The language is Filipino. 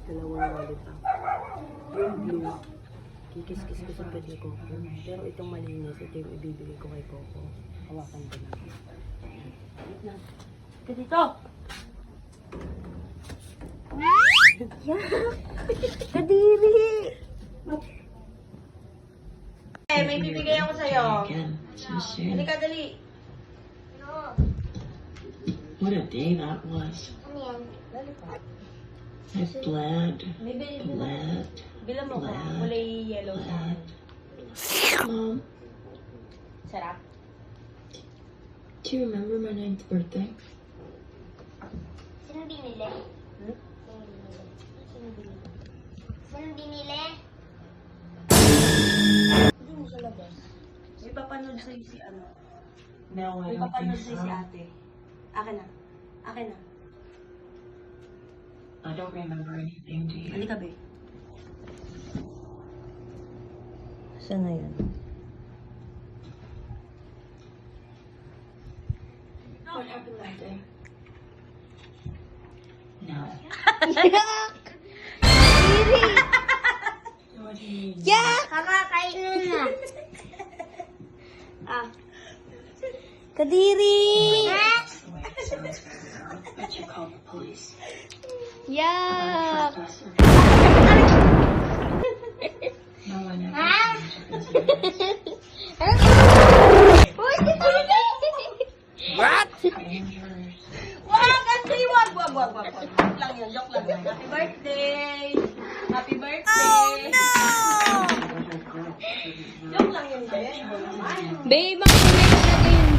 Dalawang lollipop. Yung blue, kikis-kis ko sa pwede Coco. Pero itong malinis, ito yung ibibigay ko kay Coco. Hawakan ko lang. Wait lang. Ka dito! Kadiri! May bibigay ako sa'yo. Halika, dali. What a day that was. I bled, May bilhin bled, Bilang mo ko. Kulay yellow sa akin. Mom, Sarap. do you remember my 9th birthday? Sino binili? Sino binili? Hindi mo sa labas. May papanood sa'yo si ano. No, I May don't papanood think sa'yo si so. ate. Akin na. Akin na. I don't remember anything, do you? Halika, be. Saan na yun? What happened that day? No. What do you mean? Kakakain na. Kadiri! But you called the police. Yak! No one ever mentioned this. Uy, I am yours. Wag! Auntie, wag! Wag lang yun. Joke lang yun. Happy birthday! Happy birthday! Joke lang yun, be. Babe, ang kulay na yun.